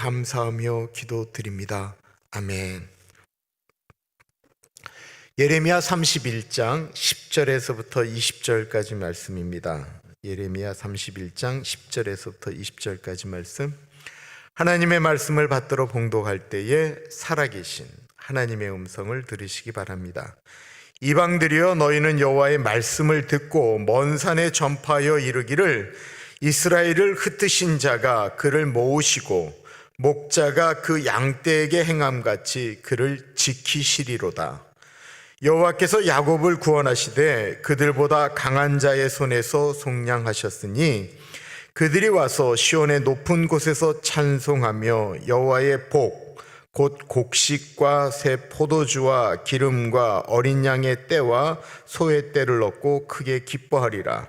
감사하며 기도드립니다. 아멘. 예레미야 31장 10절에서부터 20절까지 말씀입니다. 예레미야 31장 10절에서부터 20절까지 말씀. 하나님의 말씀을 받들어 봉독할 때에 살아계신 하나님의 음성을 들으시기 바랍니다. 이방들이여, 너희는 여호와의 말씀을 듣고 먼 산에 전파하여 이르기를, 이스라엘을 흩으신 자가 그를 모으시고 목자가 그 양떼에게 행함같이 그를 지키시리로다. 여호와께서 야곱을 구원하시되 그들보다 강한 자의 손에서 속량하셨으니 그들이 와서 시온의 높은 곳에서 찬송하며 여호와의 복 곧 곡식과 새 포도주와 기름과 어린 양의 떼와 소의 떼를 얻고 크게 기뻐하리라.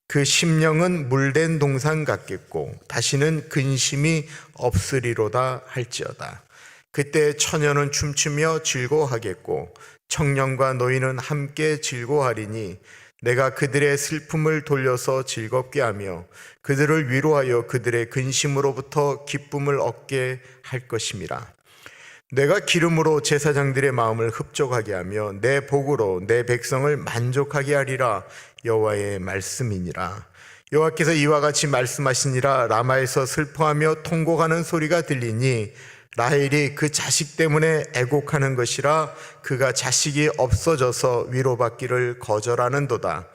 그 심령은 물된 동산 같겠고 다시는 근심이 없으리로다 할지어다. 그때 처녀는 춤추며 즐거워하겠고 청년과 노인은 함께 즐거워하리니 내가 그들의 슬픔을 돌려서 즐겁게 하며 그들을 위로하여 그들의 근심으로부터 기쁨을 얻게 할 것임이라. 내가 기름으로 제사장들의 마음을 흡족하게 하며 내 복으로 내 백성을 만족하게 하리라. 여호와의 말씀이니라. 여호와께서 이와 같이 말씀하시니라. 라마에서 슬퍼하며 통곡하는 소리가 들리니 라헬이 그 자식 때문에 애곡하는 것이라. 그가 자식이 없어져서 위로받기를 거절하는도다.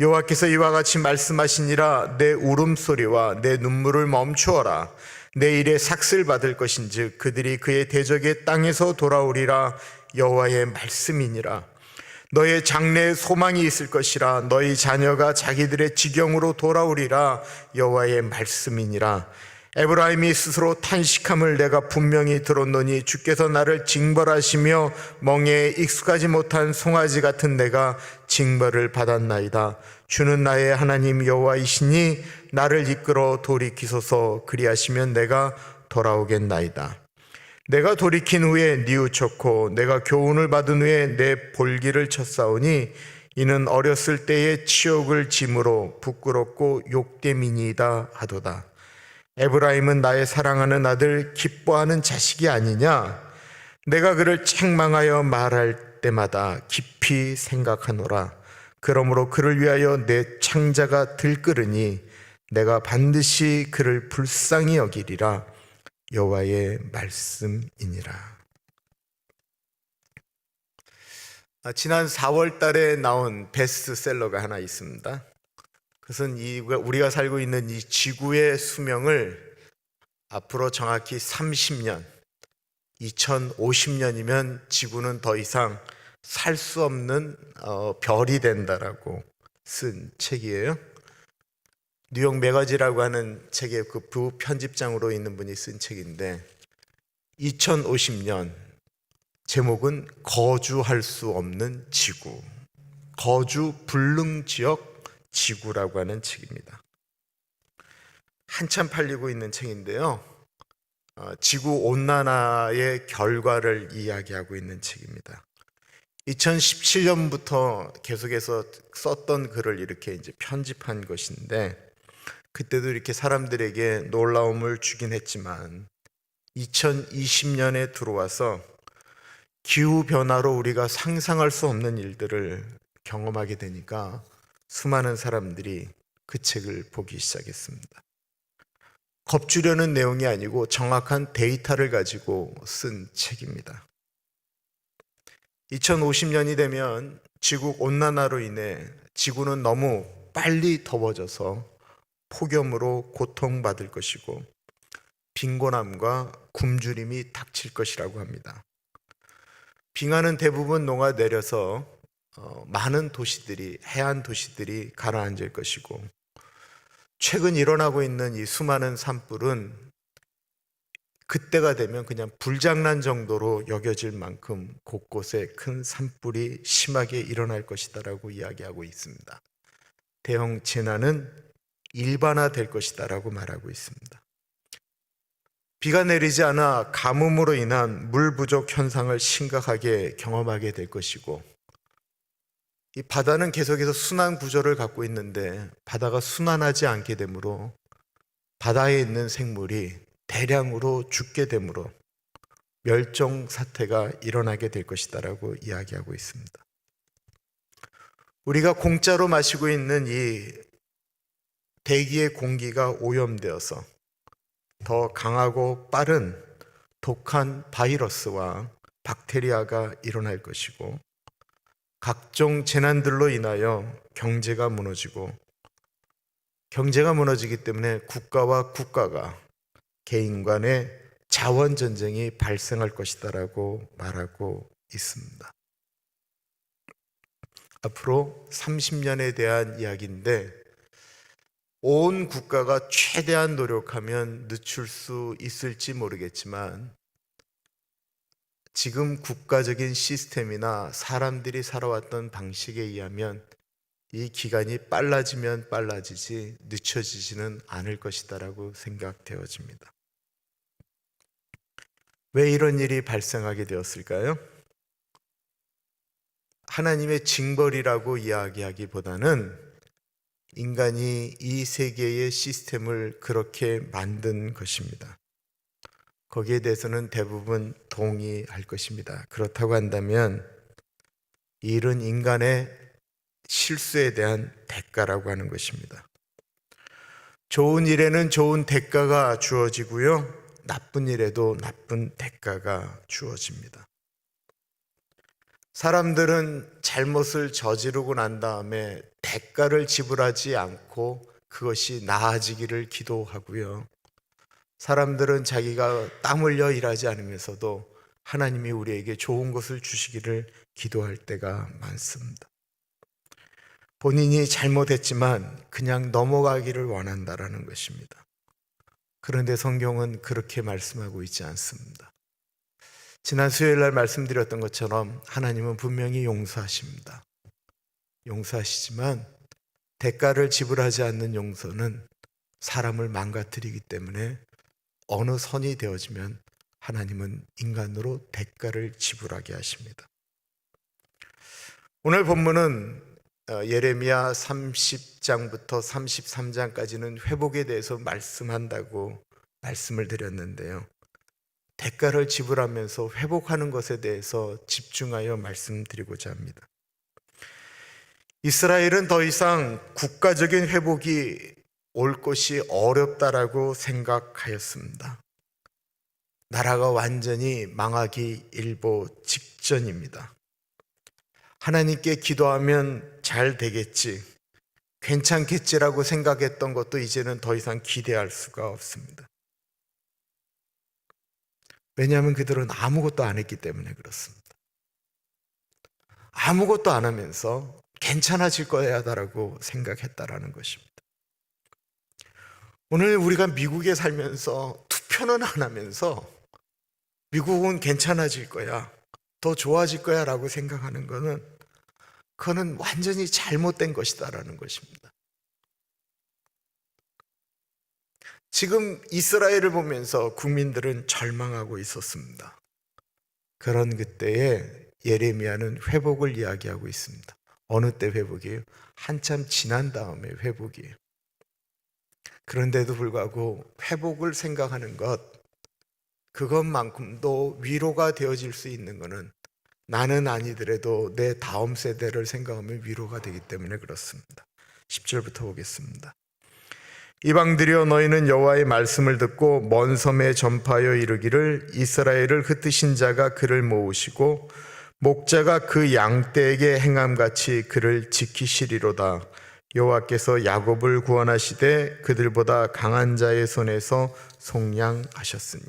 여호와께서 이와 같이 말씀하시니라. 내 울음소리와 내 눈물을 멈추어라. 내 일에 삭슬 받을 것인즉 그들이 그의 대적의 땅에서 돌아오리라. 여호와의 말씀이니라. 너의 장래에 소망이 있을 것이라. 너희 자녀가 자기들의 지경으로 돌아오리라. 여호와의 말씀이니라. 에브라임이 스스로 탄식함을 내가 분명히 들었노니 주께서 나를 징벌하시며 멍에에 익숙하지 못한 송아지 같은 내가 징벌을 받았나이다. 주는 나의 하나님 여호와이시니 나를 이끌어 돌이키소서. 그리하시면 내가 돌아오겠나이다. 내가 돌이킨 후에 뉘우쳤고 내가 교훈을 받은 후에 내 볼기를 쳤사오니 이는 어렸을 때의 치욕을 짐으로 부끄럽고 욕됨이니이다 하도다. 에브라임은 나의 사랑하는 아들, 기뻐하는 자식이 아니냐? 내가 그를 책망하여 말할 때마다 깊이 생각하노라. 그러므로 그를 위하여 내 창자가 들끓으니 내가 반드시 그를 불쌍히 여기리라. 여호와의 말씀이니라. 지난 4월 달에 나온 베스트셀러가 하나 있습니다. 그것은 우리가 살고 있는 이 지구의 수명을 앞으로 정확히 30년, 2050년이면 지구는 더 이상 살 수 없는 별이 된다라고 쓴 책이에요. 뉴욕 매거진이라고 하는 책의 그 부편집장으로 있는 분이 쓴 책인데 2050년 제목은 거주할 수 없는 지구, 거주 불능 지역 지구라고 하는 책입니다. 한참 팔리고 있는 책인데요. 지구 온난화의 결과를 이야기하고 있는 책입니다. 2017년부터 계속해서 썼던 글을 이렇게 이제 편집한 것인데 그때도 이렇게 사람들에게 놀라움을 주긴 했지만 2020년에 들어와서 기후변화로 우리가 상상할 수 없는 일들을 경험하게 되니까 수많은 사람들이 그 책을 보기 시작했습니다. 겁주려는 내용이 아니고 정확한 데이터를 가지고 쓴 책입니다. 2050년이 되면 지구 온난화로 인해 지구는 너무 빨리 더워져서 폭염으로 고통받을 것이고 빈곤함과 굶주림이 닥칠 것이라고 합니다. 빙하는 대부분 녹아내려서 많은 도시들이, 해안 도시들이 가라앉을 것이고 최근 일어나고 있는 이 수많은 산불은 그때가 되면 그냥 불장난 정도로 여겨질 만큼 곳곳에 큰 산불이 심하게 일어날 것이다라고 이야기하고 있습니다. 대형 재난은 일반화될 것이다라고 말하고 있습니다. 비가 내리지 않아 가뭄으로 인한 물 부족 현상을 심각하게 경험하게 될 것이고 이 바다는 계속해서 순환 구조를 갖고 있는데 바다가 순환하지 않게 되므로 바다에 있는 생물이 대량으로 죽게 되므로 멸종 사태가 일어나게 될 것이다라고 이야기하고 있습니다. 우리가 공짜로 마시고 있는 이 대기의 공기가 오염되어서 더 강하고 빠른 독한 바이러스와 박테리아가 일어날 것이고, 각종 재난들로 인하여 경제가 무너지고, 경제가 무너지기 때문에 국가와 국가가 개인 간의 자원 전쟁이 발생할 것이다라고 말하고 있습니다. 앞으로 30년에 대한 이야기인데, 온 국가가 최대한 노력하면 늦출 수 있을지 모르겠지만, 지금 국가적인 시스템이나 사람들이 살아왔던 방식에 의하면 이 기간이 빨라지면 빨라지지 늦춰지지는 않을 것이다라고 생각되어집니다. 왜 이런 일이 발생하게 되었을까요? 하나님의 징벌이라고 이야기하기보다는 인간이 이 세계의 시스템을 그렇게 만든 것입니다. 거기에 대해서는 대부분 동의할 것입니다. 그렇다고 한다면 이 일은 인간의 실수에 대한 대가라고 하는 것입니다. 좋은 일에는 좋은 대가가 주어지고요, 나쁜 일에도 나쁜 대가가 주어집니다. 사람들은 잘못을 저지르고 난 다음에 대가를 지불하지 않고 그것이 나아지기를 기도하고요, 사람들은 자기가 땀 흘려 일하지 않으면서도 하나님이 우리에게 좋은 것을 주시기를 기도할 때가 많습니다. 본인이 잘못했지만 그냥 넘어가기를 원한다라는 것입니다. 그런데 성경은 그렇게 말씀하고 있지 않습니다. 지난 수요일 날 말씀드렸던 것처럼 하나님은 분명히 용서하십니다. 용서하시지만 대가를 지불하지 않는 용서는 사람을 망가뜨리기 때문에 어느 선이 되어지면 하나님은 인간으로 대가를 지불하게 하십니다. 오늘 본문은 예레미야 30장부터 33장까지는 회복에 대해서 말씀한다고 말씀을 드렸는데요, 대가를 지불하면서 회복하는 것에 대해서 집중하여 말씀드리고자 합니다. 이스라엘은 더 이상 국가적인 회복이 올 것이 어렵다라고 생각하였습니다. 나라가 완전히 망하기 일보 직전입니다. 하나님께 기도하면 잘 되겠지, 괜찮겠지라고 생각했던 것도 이제는 더 이상 기대할 수가 없습니다. 왜냐하면 그들은 아무것도 안 했기 때문에 그렇습니다. 아무것도 안 하면서 괜찮아질 거야라고 생각했다라는 것입니다. 오늘 우리가 미국에 살면서 투표는 안 하면서 미국은 괜찮아질 거야, 더 좋아질 거야 라고 생각하는 것은, 그거는 완전히 잘못된 것이다라는 것입니다. 지금 이스라엘을 보면서 국민들은 절망하고 있었습니다. 그런 그때에 예레미야는 회복을 이야기하고 있습니다. 어느 때 회복이에요? 한참 지난 다음에 회복이에요. 그런데도 불구하고 회복을 생각하는 것, 그것만큼도 위로가 되어질 수 있는 것은 나는 아니더라도 내 다음 세대를 생각하면 위로가 되기 때문에 그렇습니다. 10절부터 보겠습니다. 이방들이여, 너희는 여호와의 말씀을 듣고 먼 섬에 전파하여 이르기를, 이스라엘을 흩으신 자가 그를 모으시고 목자가 그 양떼에게 행함같이 그를 지키시리로다. 여호와께서 야곱을 구원하시되 그들보다 강한 자의 손에서 속량하셨으니.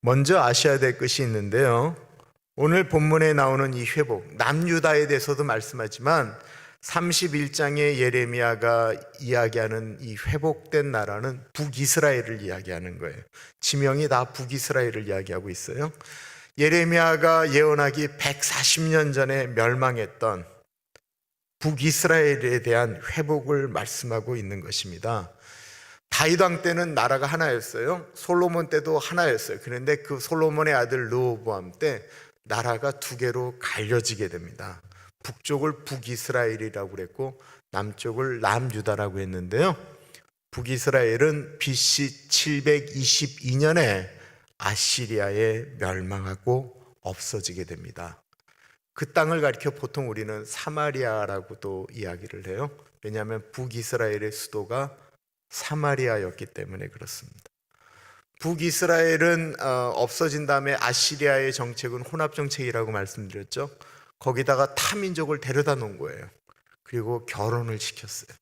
먼저 아셔야 될 것이 있는데요, 오늘 본문에 나오는 이 회복, 남유다에 대해서도 말씀하지만 31장의 예레미야가 이야기하는 이 회복된 나라는 북이스라엘을 이야기하는 거예요. 지명이 다 북이스라엘을 이야기하고 있어요. 예레미야가 예언하기 140년 전에 멸망했던 북이스라엘에 대한 회복을 말씀하고 있는 것입니다. 다윗 왕 때는 나라가 하나였어요. 솔로몬 때도 하나였어요. 그런데 그 솔로몬의 아들 르호보암 때 나라가 두 개로 갈려지게 됩니다. 북쪽을 북이스라엘이라고 그랬고 남쪽을 남유다라고 했는데요, 북이스라엘은 BC 722년에 아시리아에 멸망하고 없어지게 됩니다. 그 땅을 가리켜 보통 우리는 사마리아라고도 이야기를 해요. 왜냐하면 북이스라엘의 수도가 사마리아였기 때문에 그렇습니다. 북이스라엘은 없어진 다음에 아시리아의 정책은 혼합정책이라고 말씀드렸죠. 거기다가 타민족을 데려다 놓은 거예요. 그리고 결혼을 시켰어요.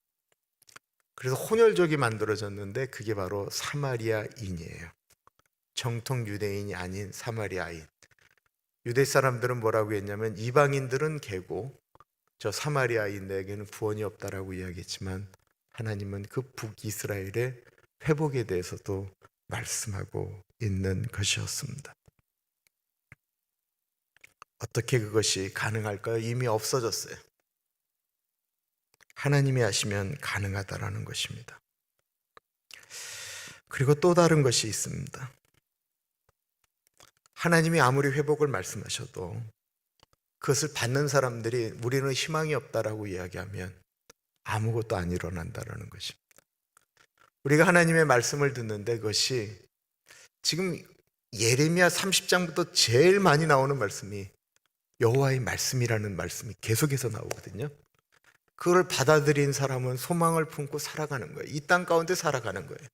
그래서 혼혈족이 만들어졌는데 그게 바로 사마리아인이에요. 정통 유대인이 아닌 사마리아인. 유대 사람들은 뭐라고 했냐면 이방인들은 개고 저 사마리아인에게는 구원이 없다라고 이야기했지만 하나님은 그 북이스라엘의 회복에 대해서도 말씀하고 있는 것이었습니다. 어떻게 그것이 가능할까요? 이미 없어졌어요. 하나님이 하시면 가능하다라는 것입니다. 그리고 또 다른 것이 있습니다. 하나님이 아무리 회복을 말씀하셔도 그것을 받는 사람들이 우리는 희망이 없다라고 이야기하면 아무것도 안 일어난다라는 것입니다. 우리가 하나님의 말씀을 듣는데 그것이 지금 예레미야 30장부터 제일 많이 나오는 말씀이 여호와의 말씀이라는 말씀이 계속해서 나오거든요. 그걸 받아들인 사람은 소망을 품고 살아가는 거예요. 이 땅 가운데 살아가는 거예요.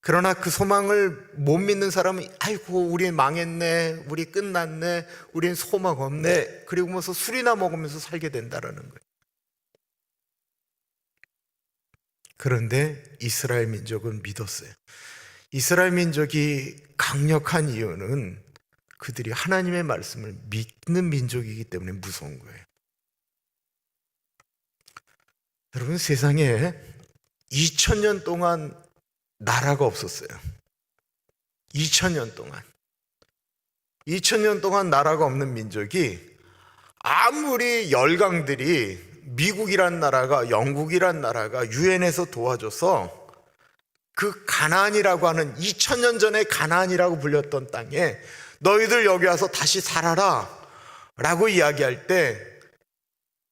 그러나 그 소망을 못 믿는 사람은 아이고 우리 망했네, 우리 끝났네, 우린 소망 없네, 그리고 무슨 술이나 먹으면서 살게 된다라는 거예요. 그런데 이스라엘 민족은 믿었어요. 이스라엘 민족이 강력한 이유는 그들이 하나님의 말씀을 믿는 민족이기 때문에 무서운 거예요. 여러분, 세상에 2000년 동안 나라가 없었어요. 2000년 동안 나라가 없는 민족이 아무리 열강들이 미국이란 나라가, 영국이란 나라가 유엔에서 도와줘서 그 가나안이라고 하는 2000년 전에 가나안이라고 불렸던 땅에 너희들 여기 와서 다시 살아라 라고 이야기할 때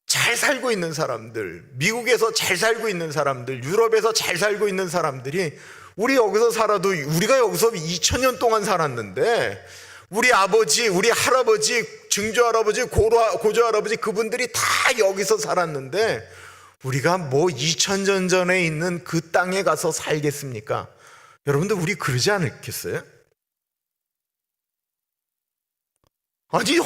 잘 살고 있는 사람들, 미국에서 잘 살고 있는 사람들, 유럽에서 잘 살고 있는 사람들이 우리 여기서 살아도 우리가 여기서 2000년 동안 살았는데 우리 아버지, 우리 할아버지, 증조할아버지, 고조할아버지 그분들이 다 여기서 살았는데 우리가 뭐 2000년 전에 있는 그 땅에 가서 살겠습니까? 여러분들 우리 그러지 않겠어요? 아니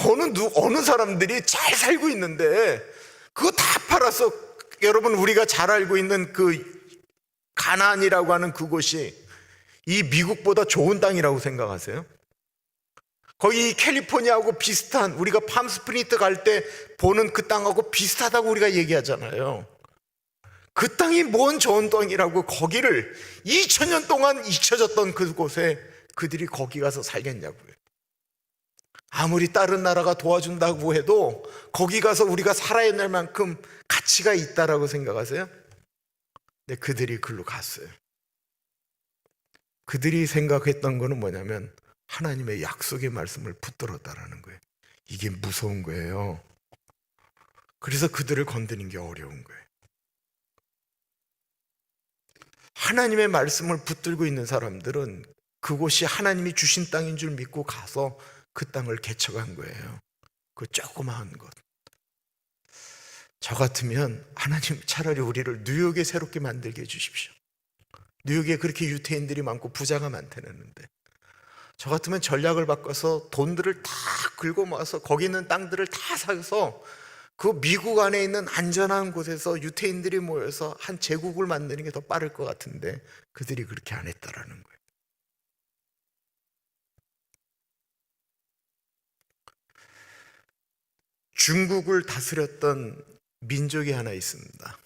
어느 사람들이 잘 살고 있는데 그거 다 팔아서 여러분 우리가 잘 알고 있는 그 가나안이라고 하는 그곳이 이 미국보다 좋은 땅이라고 생각하세요? 거기 캘리포니아하고 비슷한, 우리가 팜스프링트 갈 때 보는 그 땅하고 비슷하다고 우리가 얘기하잖아요. 그 땅이 뭔 좋은 땅이라고 거기를 2000년 동안 잊혀졌던 그곳에 그들이 거기 가서 살겠냐고요. 아무리 다른 나라가 도와준다고 해도 거기 가서 우리가 살아야 될 만큼 가치가 있다라고 생각하세요? 근데 그들이 글로 갔어요. 그들이 생각했던 거는 뭐냐면 하나님의 약속의 말씀을 붙들었다라는 거예요. 이게 무서운 거예요. 그래서 그들을 건드리는 게 어려운 거예요. 하나님의 말씀을 붙들고 있는 사람들은 그곳이 하나님이 주신 땅인 줄 믿고 가서 그 땅을 개척한 거예요. 그 조그마한 것. 저 같으면 하나님 차라리 우리를 뉴욕에 새롭게 만들게 해주십시오. 뉴욕에 그렇게 유태인들이 많고 부자가 많다는데 저 같으면 전략을 바꿔서 돈들을 다 긁어 모아서 거기 있는 땅들을 다 사서 그 미국 안에 있는 안전한 곳에서 유태인들이 모여서 한 제국을 만드는 게 더 빠를 것 같은데 그들이 그렇게 안 했다라는 거예요. 중국을 다스렸던 민족이 하나 있습니다.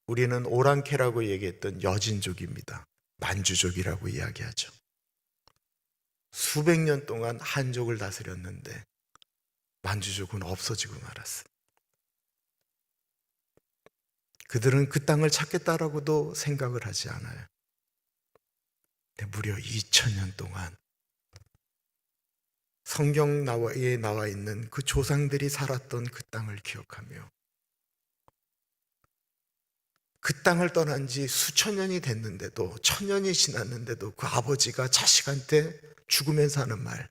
우리는 오랑캐라고 얘기했던 여진족입니다. 만주족이라고 이야기하죠. 수백 년 동안 한족을 다스렸는데 만주족은 없어지고 말았어요. 그들은 그 땅을 찾겠다라고도 생각을 하지 않아요. 근데 무려 2000년 동안 성경에 나와 있는 그 조상들이 살았던 그 땅을 기억하며 그 땅을 떠난 지 수천 년이 됐는데도, 천년이 지났는데도 그 아버지가 자식한테 죽으면서 하는 말,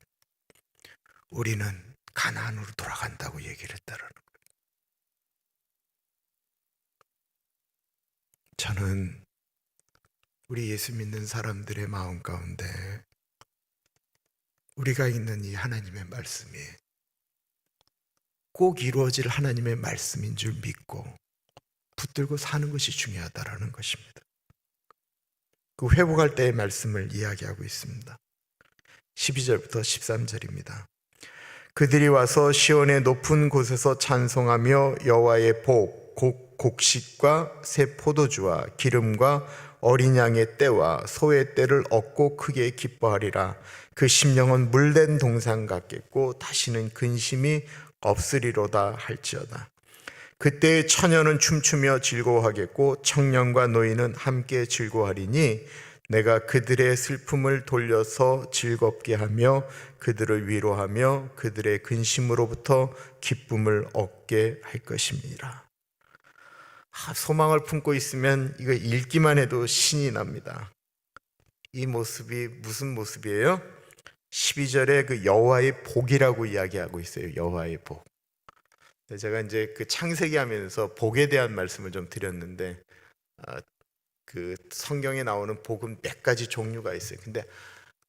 우리는 가나안으로 돌아간다고 얘기를 했다라는 거예요. 저는 우리 예수 믿는 사람들의 마음 가운데 우리가 읽는 이 하나님의 말씀이 꼭 이루어질 하나님의 말씀인 줄 믿고 붙들고 사는 것이 중요하다라는 것입니다. 그 회복할 때의 말씀을 이야기하고 있습니다. 12절부터 13절입니다. 그들이 와서 시온의 높은 곳에서 찬송하며 여호와의 복, 곡식과 새 포도주와 기름과 어린 양의 떼와 소의 떼를 얻고 크게 기뻐하리라. 그 심령은 물된 동상 같겠고 다시는 근심이 없으리로다 할지어다. 그때 처녀는 춤추며 즐거워하겠고 청년과 노인은 함께 즐거워하리니 내가 그들의 슬픔을 돌려서 즐겁게 하며 그들을 위로하며 그들의 근심으로부터 기쁨을 얻게 할 것입니다. 소망을 품고 있으면 이거 읽기만 해도 신이 납니다. 이 모습이 무슨 모습이에요? 12절에 그 여호와의 복이라고 이야기하고 있어요. 여호와의 복. 제가 이제 그 창세기 하면서 복에 대한 말씀을 좀 드렸는데, 그 성경에 나오는 복은 몇 가지 종류가 있어요. 근데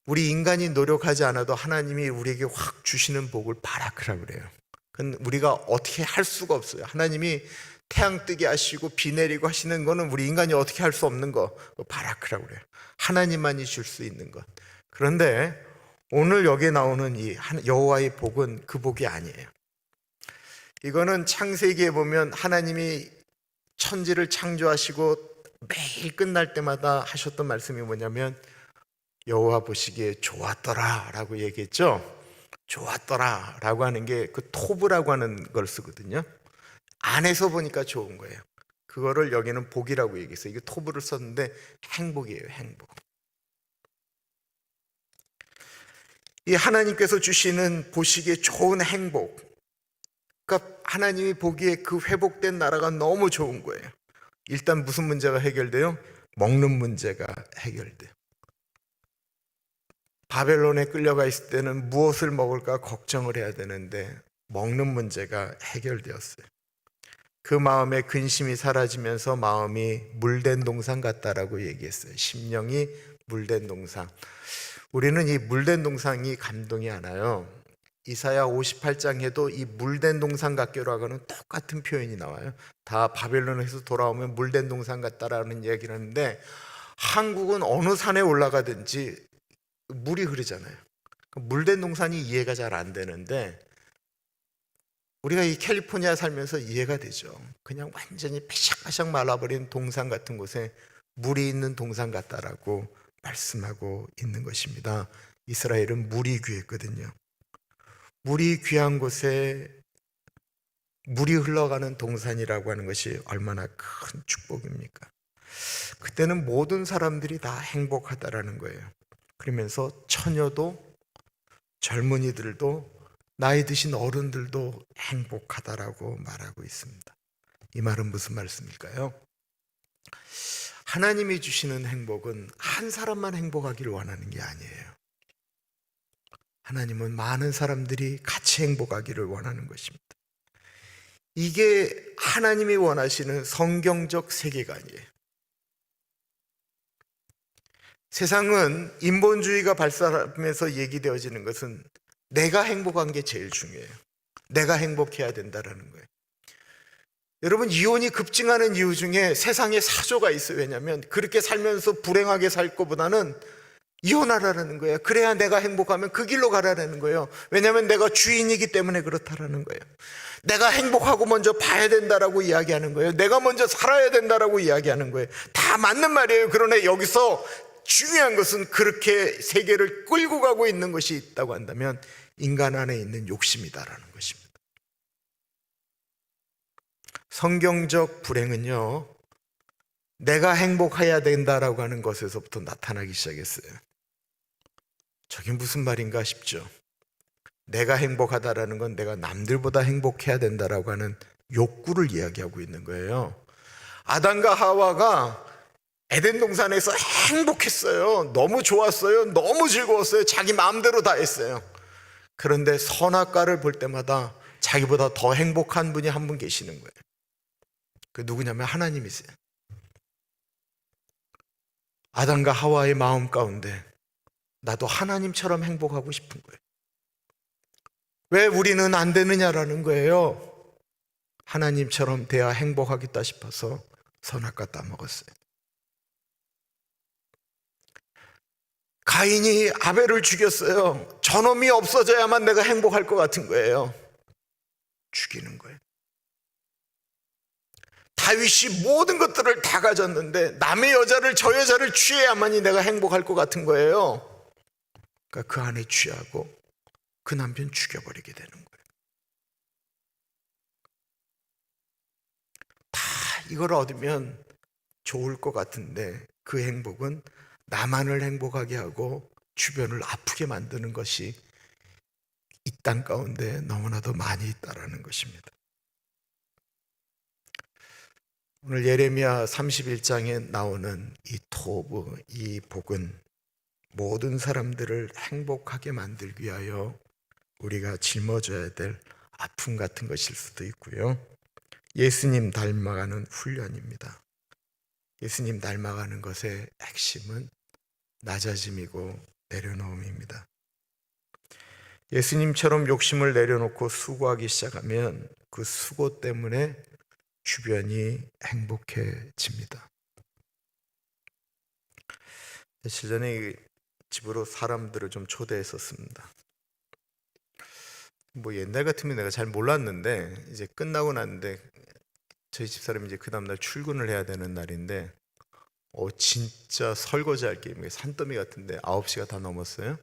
우리 인간이 노력하지 않아도 하나님이 우리에게 확 주시는 복을 바라크라고 그래요. 그건 우리가 어떻게 할 수가 없어요. 하나님이 태양 뜨게 하시고 비 내리고 하시는 거는 우리 인간이 어떻게 할 수 없는 거, 바라크라고 그래요. 하나님만이 줄 수 있는 것. 그런데 오늘 여기에 나오는 이 여호와의 복은 그 복이 아니에요. 이거는 창세기에 보면 하나님이 천지를 창조하시고 매일 끝날 때마다 하셨던 말씀이 뭐냐면 여호와 보시기에 좋았더라 라고 얘기했죠. 좋았더라 라고 하는 게 그 토브라고 하는 걸 쓰거든요. 안에서 보니까 좋은 거예요. 그거를 여기는 복이라고 얘기했어요. 이게 토브를 썼는데 행복이에요. 행복. 이 하나님께서 주시는 보시기에 좋은 행복, 그러니까 하나님이 보기에 그 회복된 나라가 너무 좋은 거예요. 일단 무슨 문제가 해결돼요? 먹는 문제가 해결돼요. 바벨론에 끌려가 있을 때는 무엇을 먹을까 걱정을 해야 되는데 먹는 문제가 해결되었어요. 그 마음의 근심이 사라지면서 마음이 물된 동산 같다라고 얘기했어요. 심령이 물된 동산. 우리는 이 물된 동산이 감동이 안 와요. 이사야 58장에도 이 물된 동산 같기로 하고는 똑같은 표현이 나와요. 다 바벨론에서 돌아오면 물된 동산 같다라는 얘기를 하는데, 한국은 어느 산에 올라가든지 물이 흐르잖아요. 물된 동산이 이해가 잘 안 되는데 우리가 이 캘리포니아 살면서 이해가 되죠. 그냥 완전히 바샥바샥 말라버린 동산 같은 곳에 물이 있는 동산 같다라고 말씀하고 있는 것입니다. 이스라엘은 물이 귀했거든요. 물이 귀한 곳에 물이 흘러가는 동산이라고 하는 것이 얼마나 큰 축복입니까? 그때는 모든 사람들이 다 행복하다라는 거예요. 그러면서 처녀도 젊은이들도 나이 드신 어른들도 행복하다라고 말하고 있습니다. 이 말은 무슨 말씀일까요? 하나님이 주시는 행복은 한 사람만 행복하기를 원하는 게 아니에요. 하나님은 많은 사람들이 같이 행복하기를 원하는 것입니다. 이게 하나님이 원하시는 성경적 세계관이에요. 세상은 인본주의가 발달하면서 얘기되어지는 것은 내가 행복한 게 제일 중요해요. 내가 행복해야 된다는 거예요. 여러분, 이혼이 급증하는 이유 중에 세상에 사조가 있어요. 왜냐하면 그렇게 살면서 불행하게 살 것보다는 이혼하라는 거예요. 그래야 내가 행복하면 그 길로 가라는 거예요. 왜냐하면 내가 주인이기 때문에 그렇다라는 거예요. 내가 행복하고 먼저 봐야 된다라고 이야기하는 거예요. 내가 먼저 살아야 된다라고 이야기하는 거예요. 다 맞는 말이에요. 그러나 여기서 중요한 것은 그렇게 세계를 끌고 가고 있는 것이 있다고 한다면 인간 안에 있는 욕심이다라는 것입니다. 성경적 불행은요, 내가 행복해야 된다라고 하는 것에서부터 나타나기 시작했어요. 저게 무슨 말인가 싶죠. 내가 행복하다라는 건 내가 남들보다 행복해야 된다라고 하는 욕구를 이야기하고 있는 거예요. 아담과 하와가 에덴 동산에서 행복했어요. 너무 좋았어요. 너무 즐거웠어요. 자기 마음대로 다 했어요. 그런데 선악과를 볼 때마다 자기보다 더 행복한 분이 한 분 계시는 거예요. 그 누구냐면 하나님이세요. 아담과 하와의 마음 가운데 나도 하나님처럼 행복하고 싶은 거예요. 왜 우리는 안 되느냐라는 거예요. 하나님처럼 돼야 행복하겠다 싶어서 선악과 따먹었어요. 가인이 아벨을 죽였어요. 저놈이 없어져야만 내가 행복할 것 같은 거예요. 죽이는 거예요. 다윗이 모든 것들을 다 가졌는데 남의 여자를, 저 여자를 취해야만이 내가 행복할 것 같은 거예요. 그러니까 그 아내 취하고 그 남편 죽여버리게 되는 거예요. 다 이걸 얻으면 좋을 것 같은데 그 행복은 나만을 행복하게 하고 주변을 아프게 만드는 것이 이 땅 가운데 너무나도 많이 있다라는 것입니다. 오늘 예레미야 31장에 나오는 이 토브, 이 복은 모든 사람들을 행복하게 만들기 위하여 우리가 짊어져야 될 아픔 같은 것일 수도 있고요. 예수님 닮아가는 훈련입니다. 예수님 닮아가는 것의 핵심은 낮아짐이고 내려놓음입니다. 예수님처럼 욕심을 내려놓고 수고하기 시작하면 그 수고 때문에 주변이 행복해집니다. 며칠 전에 집으로 사람들을 좀 초대했었습니다. 뭐 옛날 같으면 내가 잘 몰랐는데 이제 끝나고 났는데 저희 집사람이 이제 그 다음날 출근을 해야 되는 날인데 진짜 설거지할 게 산더미 같은데 9시가 다 넘었어요.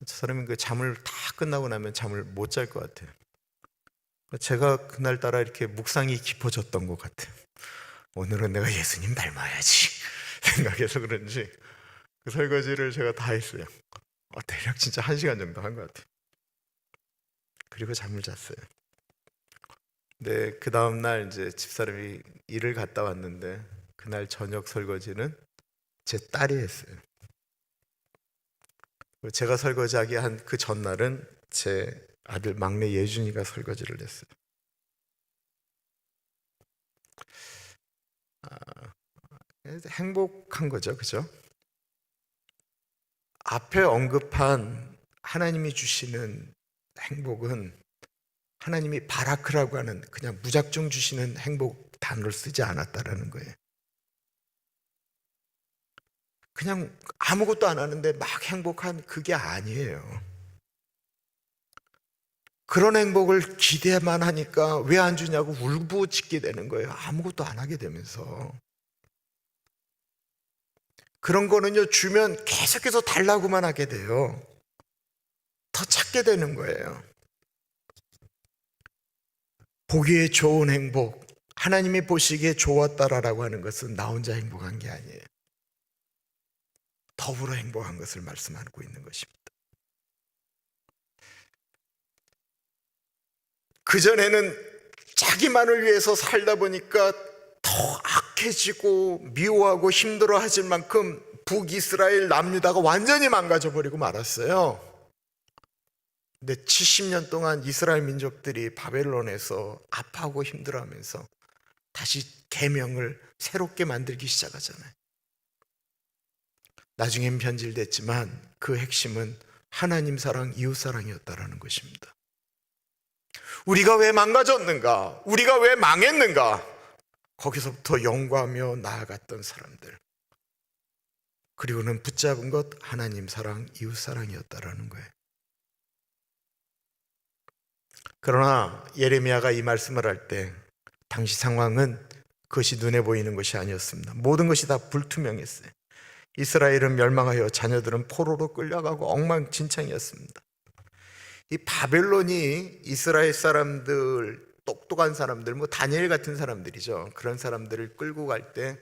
저 사람이 그 잠을 다 끝나고 나면 잠을 못 잘 것 같아요. 제가 그날따라 이렇게 묵상이 깊어졌던 것 같아요. 오늘은 내가 예수님 닮아야지 생각해서 그런지 그 설거지를 제가 다 했어요. 대략 진짜 1시간 정도 한 것 같아요. 그리고 잠을 잤어요. 근데 그 다음날 이제 집사람이 일을 갔다 왔는데 그날 저녁 설거지는 제 딸이 했어요. 제가 설거지하기 한 그 전날은 제 아들 막내 예준이가 설거지를 했어요. 행복한 거죠, 그죠? 앞에 언급한 하나님이 주시는 행복은 하나님이 바라크라고 하는 그냥 무작정 주시는 행복 단어를 쓰지 않았다라는 거예요. 그냥 아무것도 안 하는데 막 행복한 그게 아니에요. 그런 행복을 기대만 하니까 왜 안 주냐고 울부짖게 되는 거예요. 아무것도 안 하게 되면서. 그런 거는요, 주면 계속해서 달라고만 하게 돼요. 더 찾게 되는 거예요. 보기에 좋은 행복, 하나님이 보시기에 좋았다라고 하는 것은 나 혼자 행복한 게 아니에요. 더불어 행복한 것을 말씀하고 있는 것입니다. 그전에는 자기만을 위해서 살다 보니까 더 악해지고 미워하고 힘들어하실 만큼 북이스라엘 남유다가 완전히 망가져버리고 말았어요. 근데 70년 동안 이스라엘 민족들이 바벨론에서 아파하고 힘들어하면서 다시 계명을 새롭게 만들기 시작하잖아요. 나중엔 변질됐지만 그 핵심은 하나님 사랑, 이웃 사랑이었다라는 것입니다. 우리가 왜 망가졌는가? 우리가 왜 망했는가? 거기서부터 연구하며 나아갔던 사람들. 그리고는 붙잡은 것 하나님 사랑, 이웃 사랑이었다라는 거예요. 그러나 예레미야가 이 말씀을 할 때 당시 상황은 그것이 눈에 보이는 것이 아니었습니다. 모든 것이 다 불투명했어요. 이스라엘은 멸망하여 자녀들은 포로로 끌려가고 엉망진창이었습니다. 이 바벨론이 이스라엘 사람들, 똑똑한 사람들, 뭐 다니엘 같은 사람들이죠. 그런 사람들을 끌고 갈 때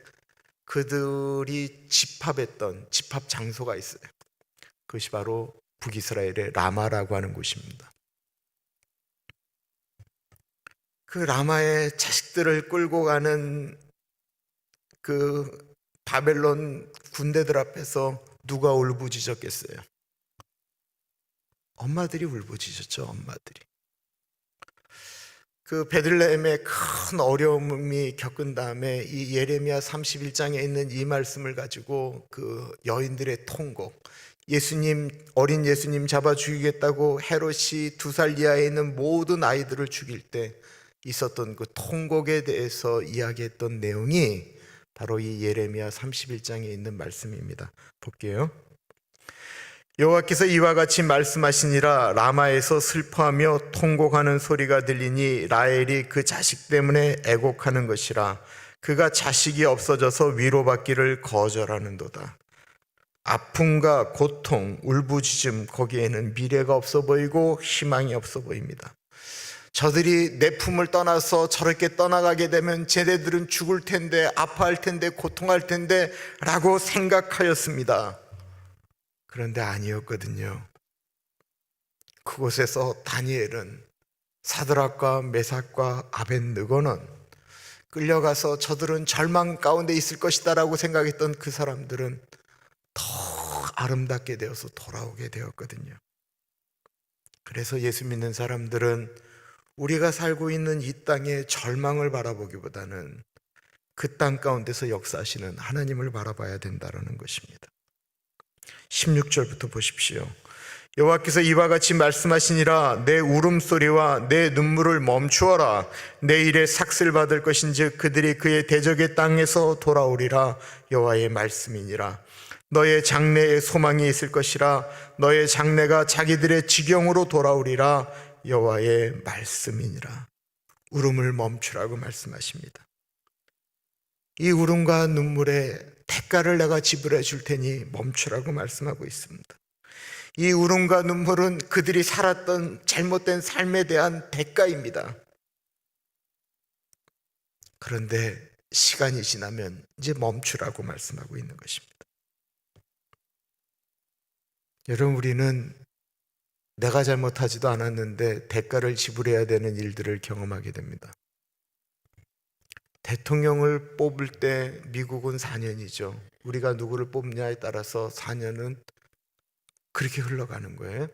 그들이 집합했던 집합 장소가 있어요. 그것이 바로 북이스라엘의 라마라고 하는 곳입니다. 그 라마의 자식들을 끌고 가는 그 바벨론 군대들 앞에서 누가 울부짖었겠어요? 엄마들이 울부짖었죠. 엄마들이. 그 베들레헴의 큰 어려움이 겪은 다음에 이 예레미야 31장에 있는 이 말씀을 가지고 그 여인들의 통곡, 어린 예수님 잡아 죽이겠다고 헤롯이 2살 이하에 있는 모든 아이들을 죽일 때 있었던 그 통곡에 대해서 이야기했던 내용이 바로 이 예레미야 31장에 있는 말씀입니다. 볼게요. 여호와께서 이와 같이 말씀하시니라. 라마에서 슬퍼하며 통곡하는 소리가 들리니 라헬이 그 자식 때문에 애곡하는 것이라. 그가 자식이 없어져서 위로받기를 거절하는도다. 아픔과 고통, 울부짖음, 거기에는 미래가 없어 보이고 희망이 없어 보입니다. 저들이 내 품을 떠나서 저렇게 떠나가게 되면 쟤네들은 죽을 텐데, 아파할 텐데, 고통할 텐데 라고 생각하였습니다. 그런데 아니었거든요. 그곳에서 다니엘은 사드락과 메삭과 아벳느고는 끌려가서 저들은 절망 가운데 있을 것이다 라고 생각했던 그 사람들은 더 아름답게 되어서 돌아오게 되었거든요. 그래서 예수 믿는 사람들은 우리가 살고 있는 이 땅의 절망을 바라보기보다는 그 땅 가운데서 역사하시는 하나님을 바라봐야 된다는 것입니다. 16절부터 보십시오. 여호와께서 이와 같이 말씀하시니라. 내 울음소리와 내 눈물을 멈추어라. 내 일에 삭슬 받을 것인즉 그들이 그의 대적의 땅에서 돌아오리라. 여호와의 말씀이니라. 너의 장래에 소망이 있을 것이라. 너의 장래가 자기들의 지경으로 돌아오리라. 여호와의 말씀이니라. 울음을 멈추라고 말씀하십니다. 이 울음과 눈물의 대가를 내가 지불해 줄 테니 멈추라고 말씀하고 있습니다. 이 울음과 눈물은 그들이 살았던 잘못된 삶에 대한 대가입니다. 그런데 시간이 지나면 이제 멈추라고 말씀하고 있는 것입니다. 여러분, 우리는 내가 잘못하지도 않았는데 대가를 지불해야 되는 일들을 경험하게 됩니다. 대통령을 뽑을 때 미국은 4년이죠. 우리가 누구를 뽑냐에 따라서 4년은 그렇게 흘러가는 거예요.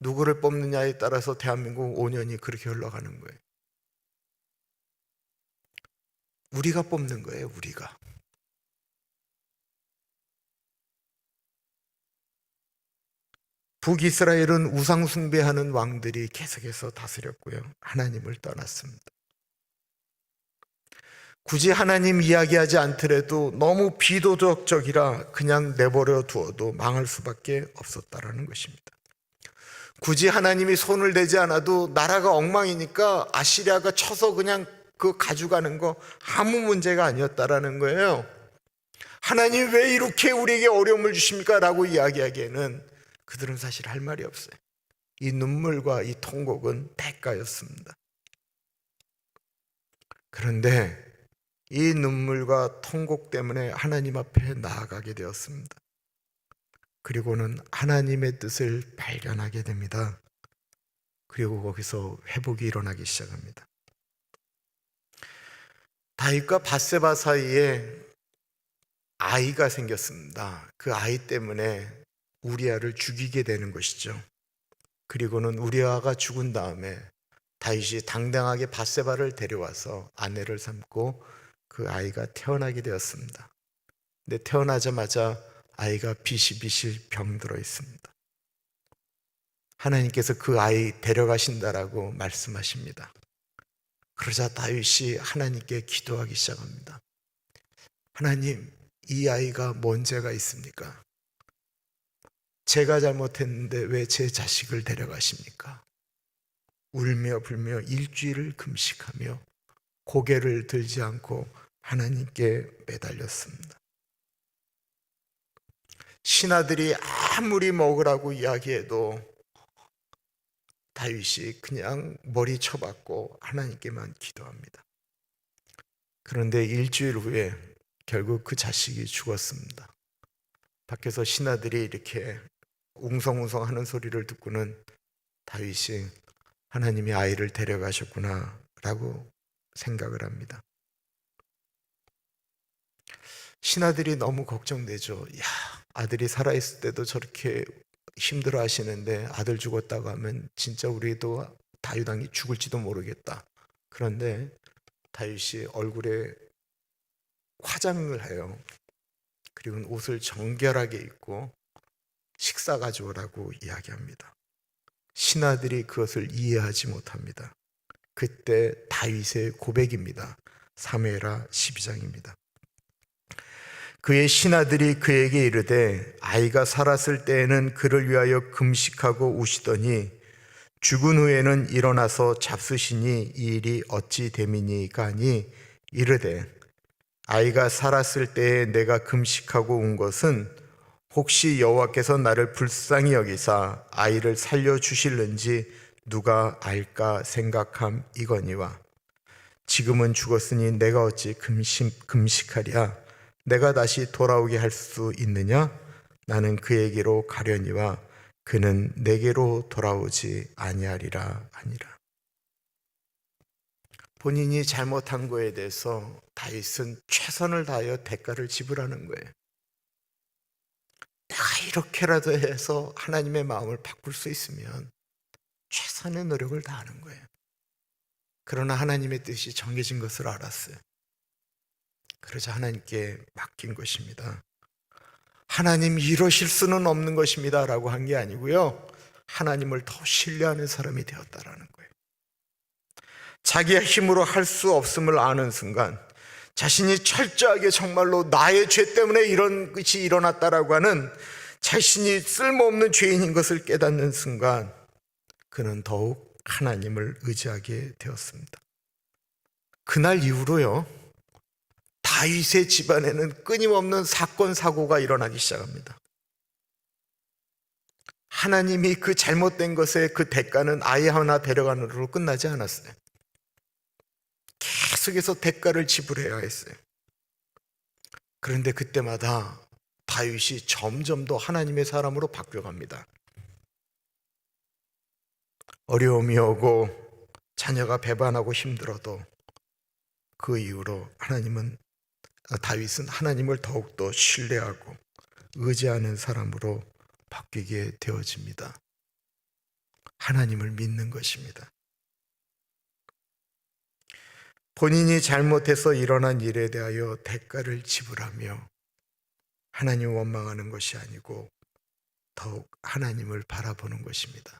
누구를 뽑느냐에 따라서 대한민국 5년이 그렇게 흘러가는 거예요. 우리가 뽑는 거예요, 우리가. 북이스라엘은 우상 숭배하는 왕들이 계속해서 다스렸고요. 하나님을 떠났습니다. 굳이 하나님 이야기하지 않더라도 너무 비도덕적이라 그냥 내버려 두어도 망할 수밖에 없었다라는 것입니다. 굳이 하나님이 손을 대지 않아도 나라가 엉망이니까 아시리아가 쳐서 그냥 그 가져가는 거 아무 문제가 아니었다라는 거예요. 하나님 왜 이렇게 우리에게 어려움을 주십니까? 라고 이야기하기에는 그들은 사실 할 말이 없어요. 이 눈물과 이 통곡은 대가였습니다. 그런데 이 눈물과 통곡 때문에 하나님 앞에 나아가게 되었습니다. 그리고는 하나님의 뜻을 발견하게 됩니다. 그리고 거기서 회복이 일어나기 시작합니다. 다윗과 밧세바 사이에 아이가 생겼습니다. 그 아이 때문에 우리아를 죽이게 되는 것이죠. 그리고는 우리아가 죽은 다음에 다윗이 당당하게 밧세바를 데려와서 아내를 삼고 그 아이가 태어나게 되었습니다. 근데 태어나자마자 아이가 비실비실 병들어 있습니다. 하나님께서 그 아이 데려가신다라고 말씀하십니다. 그러자 다윗이 하나님께 기도하기 시작합니다. 하나님, 이 아이가 뭔 죄가 있습니까? 제가 잘못했는데 왜 제 자식을 데려가십니까? 울며 불며 일주일을 금식하며 고개를 들지 않고 하나님께 매달렸습니다. 신하들이 아무리 먹으라고 이야기해도 다윗이 그냥 머리 쳐박고 하나님께만 기도합니다. 그런데 일주일 후에 결국 그 자식이 죽었습니다. 밖에서 신하들이 이렇게 웅성웅성 하는 소리를 듣고는 다윗이 하나님이 아이를 데려가셨구나 라고 생각을 합니다. 신하들이 너무 걱정되죠. 야, 아들이 살아있을 때도 저렇게 힘들어 하시는데 아들 죽었다고 하면 진짜 우리도 다윗 왕이 죽을지도 모르겠다. 그런데 다윗이 얼굴에 화장을 해요. 그리고 옷을 정결하게 입고 식사 가져오라고 이야기합니다. 신하들이 그것을 이해하지 못합니다. 그때 다윗의 고백입니다. 사무엘하 12장입니다. 그의 신하들이 그에게 이르되 아이가 살았을 때에는 그를 위하여 금식하고 우시더니 죽은 후에는 일어나서 잡수시니 이 일이 어찌 됨이니까 하니 이르되 아이가 살았을 때에 내가 금식하고 운 것은 혹시 여호와께서 나를 불쌍히 여기사 아이를 살려주실는지 누가 알까 생각함이거니와 지금은 죽었으니 내가 어찌 금식하랴. 내가 다시 돌아오게 할 수 있느냐? 나는 그에게로 가려니와 그는 내게로 돌아오지 아니하리라 하니라. 본인이 잘못한 거에 대해서 다윗은 최선을 다하여 대가를 지불하는 거예요. 내가 이렇게라도 해서 하나님의 마음을 바꿀 수 있으면 최선의 노력을 다하는 거예요. 그러나 하나님의 뜻이 정해진 것을 알았어요. 그러자 하나님께 맡긴 것입니다. 하나님 이러실 수는 없는 것입니다 라고 한 게 아니고요, 하나님을 더 신뢰하는 사람이 되었다라는 거예요. 자기의 힘으로 할 수 없음을 아는 순간, 자신이 철저하게 정말로 나의 죄 때문에 이런 것이 일어났다라고 하는 자신이 쓸모없는 죄인인 것을 깨닫는 순간 그는 더욱 하나님을 의지하게 되었습니다. 그날 이후로요, 다윗의 집안에는 끊임없는 사건 사고가 일어나기 시작합니다. 하나님이 그 잘못된 것의 그 대가는 아이 하나 데려가는 으로 끝나지 않았어요. 계속해서 대가를 지불해야 했어요. 그런데 그때마다 다윗이 점점 더 하나님의 사람으로 바뀌어갑니다. 어려움이 오고 자녀가 배반하고 힘들어도 그 이후로 다윗은 하나님을 더욱더 신뢰하고 의지하는 사람으로 바뀌게 되어집니다. 하나님을 믿는 것입니다. 본인이 잘못해서 일어난 일에 대하여 대가를 지불하며 하나님을 원망하는 것이 아니고 더욱 하나님을 바라보는 것입니다.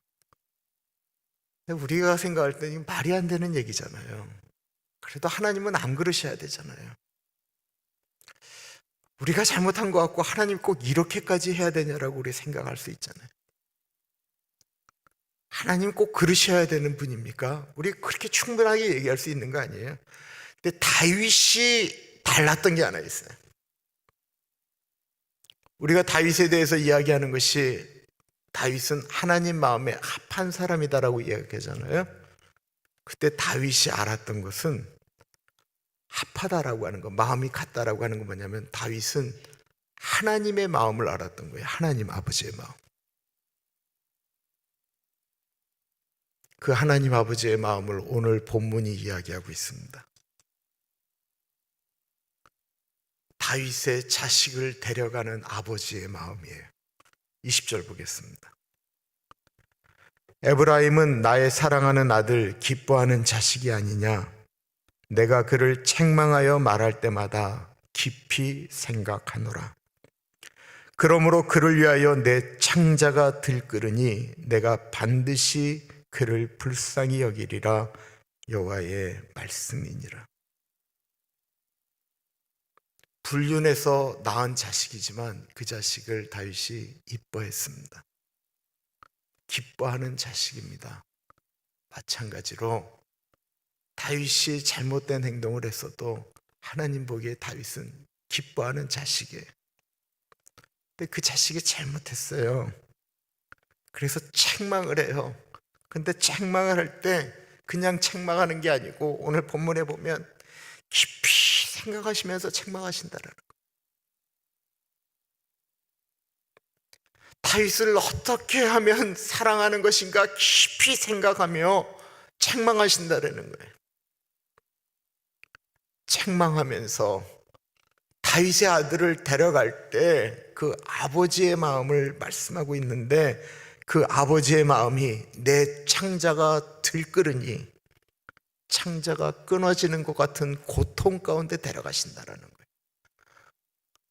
우리가 생각할 때 이건 말이 안 되는 얘기잖아요. 그래도 하나님은 안 그러셔야 되잖아요. 우리가 잘못한 것 같고 하나님 꼭 이렇게까지 해야 되냐라고 우리 생각할 수 있잖아요. 하나님 꼭 그러셔야 되는 분입니까? 우리 그렇게 충분하게 얘기할 수 있는 거 아니에요? 근데 다윗이 달랐던 게 하나 있어요. 우리가 다윗에 대해서 이야기하는 것이 다윗은 하나님 마음에 합한 사람이다라고 이야기하잖아요. 그때 다윗이 알았던 것은 합하다라고 하는 거, 마음이 같다라고 하는 건 뭐냐면 다윗은 하나님의 마음을 알았던 거예요. 하나님 아버지의 마음. 그 하나님 아버지의 마음을 오늘 본문이 이야기하고 있습니다. 다윗의 자식을 데려가는 아버지의 마음이에요. 20절 보겠습니다. 에브라임은 나의 사랑하는 아들, 기뻐하는 자식이 아니냐. 내가 그를 책망하여 말할 때마다 깊이 생각하노라. 그러므로 그를 위하여 내 창자가 들끓으니 내가 반드시 그를 불쌍히 여기리라. 여호와의 말씀이니라. 불륜해서 낳은 자식이지만 그 자식을 다윗이 이뻐했습니다. 기뻐하는 자식입니다. 마찬가지로 다윗이 잘못된 행동을 했어도 하나님 보기에 다윗은 기뻐하는 자식이에요. 근데 그 자식이 잘못했어요. 그래서 책망을 해요. 근데 책망을 할 때 그냥 책망하는 게 아니고 오늘 본문에 보면 깊이 생각하시면서 책망하신다라는 거예요. 다윗을 어떻게 하면 사랑하는 것인가 깊이 생각하며 책망하신다라는 거예요. 책망하면서 다윗의 아들을 데려갈 때 그 아버지의 마음을 말씀하고 있는데, 그 아버지의 마음이 내 창자가 들끓으니 창자가 끊어지는 것 같은 고통 가운데 데려가신다라는 거예요.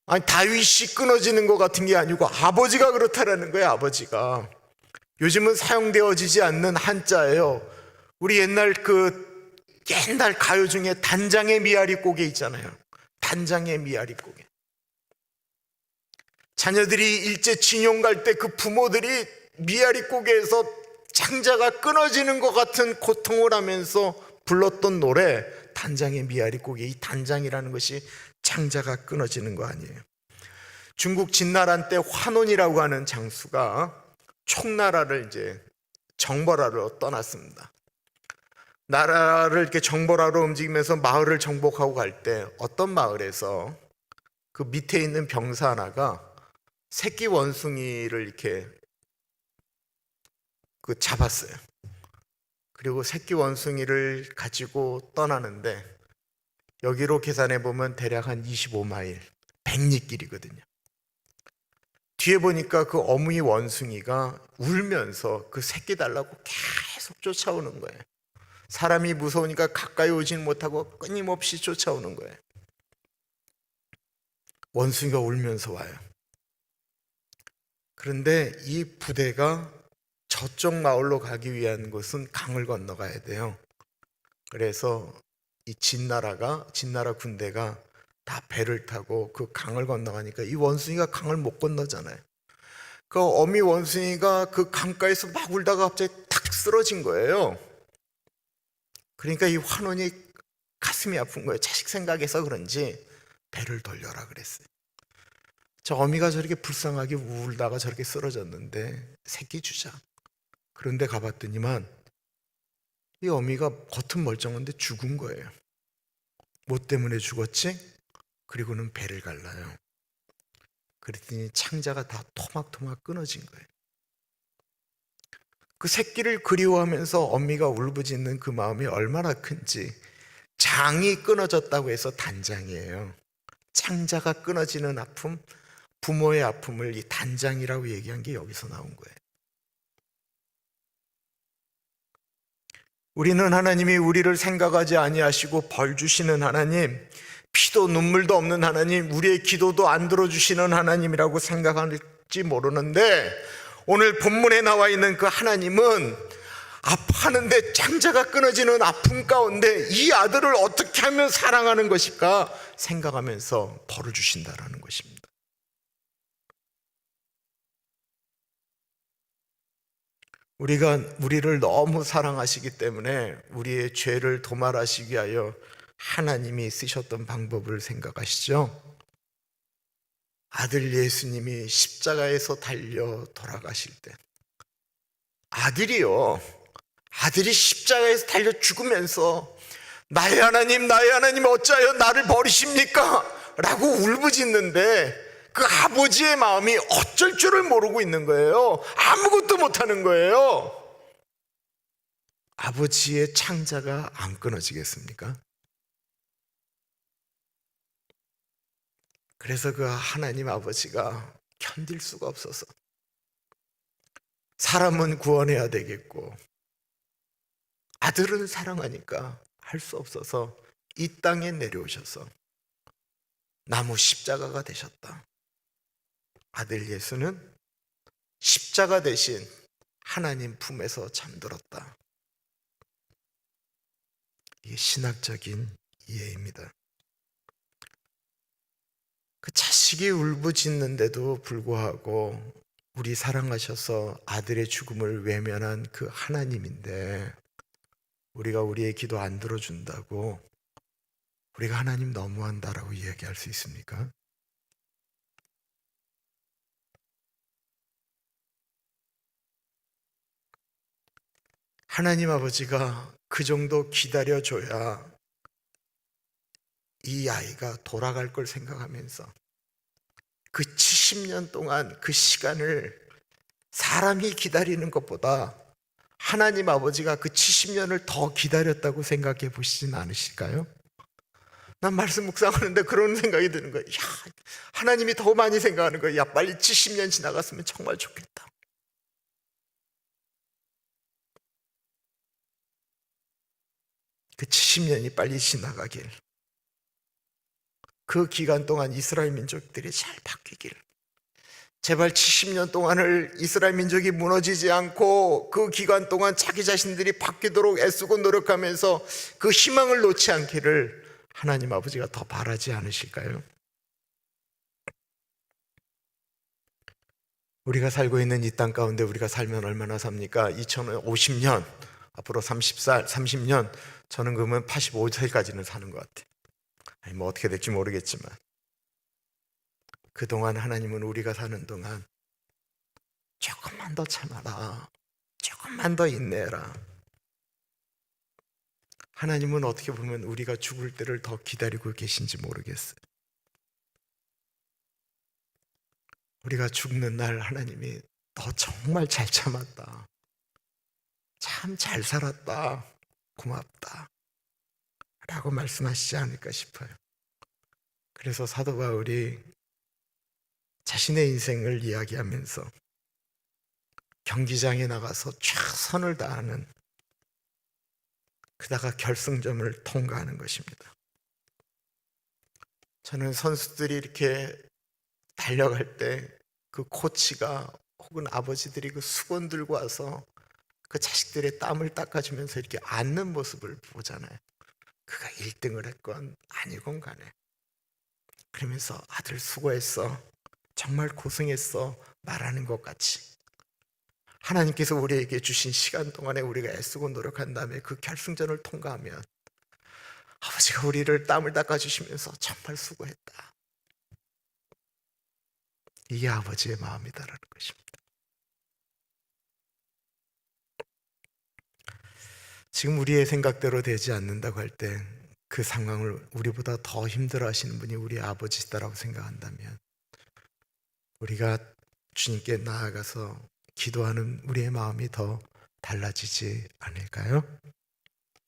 아니, 다윗이 끊어지는 것 같은 게 아니고 아버지가 그렇다라는 거예요. 아버지가. 요즘은 사용되어지지 않는 한자예요. 우리 옛날 가요 중에 단장의 미아리 고개 있잖아요. 단장의 미아리 고개. 자녀들이 일제 징용 갈 때 그 부모들이 미아리 고개에서 창자가 끊어지는 것 같은 고통을 하면서 불렀던 노래, 단장의 미아리 고개. 이 단장이라는 것이 창자가 끊어지는 거 아니에요. 중국 진나란 때 환원이라고 하는 장수가 총나라를 정벌하러 떠났습니다. 나라를 이렇게 정벌하러 움직이면서 마을을 정복하고 갈 때 어떤 마을에서 그 밑에 있는 병사 하나가 새끼 원숭이를 이렇게 잡았어요. 그리고 새끼 원숭이를 가지고 떠나는데, 여기로 계산해 보면 대략 한 25마일, 100리길이거든요. 뒤에 보니까 그 어미 원숭이가 울면서 그 새끼 달라고 계속 쫓아오는 거예요. 사람이 무서우니까 가까이 오진 못하고 끊임없이 쫓아오는 거예요. 원숭이가 울면서 와요. 그런데 이 부대가 저쪽 마을로 가기 위한 곳은 강을 건너가야 돼요. 그래서 이 진나라 군대가 다 배를 타고 그 강을 건너가니까 이 원숭이가 강을 못 건너잖아요. 그 어미 원숭이가 그 강가에서 막 울다가 갑자기 탁 쓰러진 거예요. 그러니까 이 환원이 가슴이 아픈 거예요. 자식 생각해서 그런지 배를 돌려라 그랬어요. 저 어미가 저렇게 불쌍하게 울다가 저렇게 쓰러졌는데 새끼 주자. 그런데 가봤더니만 이 어미가 겉은 멀쩡한데 죽은 거예요. 뭐 때문에 죽었지? 그리고는 배를 갈라요. 그랬더니 창자가 다 토막토막 끊어진 거예요. 그 새끼를 그리워하면서 어미가 울부짖는 그 마음이 얼마나 큰지. 장이 끊어졌다고 해서 단장이에요. 창자가 끊어지는 아픔, 부모의 아픔을 이 단장이라고 얘기한 게 여기서 나온 거예요. 우리는 하나님이 우리를 생각하지 아니하시고 벌 주시는 하나님, 피도 눈물도 없는 하나님, 우리의 기도도 안 들어주시는 하나님이라고 생각할지 모르는데, 오늘 본문에 나와 있는 그 하나님은 아파하는데 창자가 끊어지는 아픔 가운데 이 아들을 어떻게 하면 사랑하는 것일까 생각하면서 벌을 주신다라는 것입니다. 우리를 너무 사랑하시기 때문에 우리의 죄를 도말하시기 위하여 하나님이 쓰셨던 방법을 생각하시죠? 아들 예수님이 십자가에서 달려 돌아가실 때, 아들이 십자가에서 달려 죽으면서 나의 하나님 어찌하여 나를 버리십니까? 라고 울부짖는데, 그 아버지의 마음이 어쩔 줄을 모르고 있는 거예요. 아무것도 못하는 거예요. 아버지의 창자가 안 끊어지겠습니까? 그래서 그 하나님 아버지가 견딜 수가 없어서 사람은 구원해야 되겠고 아들은 사랑하니까 할 수 없어서 이 땅에 내려오셔서 나무 십자가가 되셨다. 아들 예수는 십자가 대신 하나님 품에서 잠들었다. 이게 신학적인 이해입니다. 그 자식이 울부짖는데도 불구하고 우리 사랑하셔서 아들의 죽음을 외면한 그 하나님인데, 우리가 우리의 기도 안 들어준다고 우리가 하나님 너무한다라고 이야기할 수 있습니까? 하나님 아버지가 그 정도 기다려줘야 이 아이가 돌아갈 걸 생각하면서 그 70년 동안 그 시간을 사람이 기다리는 것보다 하나님 아버지가 그 70년을 더 기다렸다고 생각해 보시진 않으실까요? 난 말씀 묵상하는데 그런 생각이 드는 거예요. 야, 하나님이 더 많이 생각하는 거예요. 야, 빨리 70년 지나갔으면 정말 좋겠다. 그 70년이 빨리 지나가길, 그 기간 동안 이스라엘 민족들이 잘 바뀌길, 제발 70년 동안을 이스라엘 민족이 무너지지 않고 그 기간 동안 자기 자신들이 바뀌도록 애쓰고 노력하면서 그 희망을 놓지 않기를 하나님 아버지가 더 바라지 않으실까요? 우리가 살고 있는 이 땅 가운데 우리가 살면 얼마나 삽니까? 2050년, 앞으로 30년, 저는 그러면 85세까지는 사는 것 같아요. 아니, 뭐 어떻게 될지 모르겠지만 그동안 하나님은 우리가 사는 동안 조금만 더 참아라, 조금만 더 인내해라. 하나님은 어떻게 보면 우리가 죽을 때를 더 기다리고 계신지 모르겠어요. 우리가 죽는 날 하나님이 너 정말 잘 참았다, 참 잘 살았다, 고맙다 라고 말씀하시지 않을까 싶어요. 그래서 사도 바울이 자신의 인생을 이야기하면서 경기장에 나가서 최선을 다하는, 그다가 결승점을 통과하는 것입니다. 저는 선수들이 이렇게 달려갈 때 그 코치가 혹은 아버지들이 그 수건 들고 와서 그 자식들의 땀을 닦아주면서 이렇게 앉는 모습을 보잖아요. 그가 1등을 했건 아니건 간에 그러면서 아들 수고했어, 정말 고생했어 말하는 것 같이 하나님께서 우리에게 주신 시간 동안에 우리가 애쓰고 노력한 다음에 그 결승전을 통과하면 아버지가 우리를 땀을 닦아주시면서 정말 수고했다, 이게 아버지의 마음이다라는 것입니다. 지금 우리의 생각대로 되지 않는다고 할 때 그 상황을 우리보다 더 힘들어 하시는 분이 우리 아버지시다라고 생각한다면 우리가 주님께 나아가서 기도하는 우리의 마음이 더 달라지지 않을까요?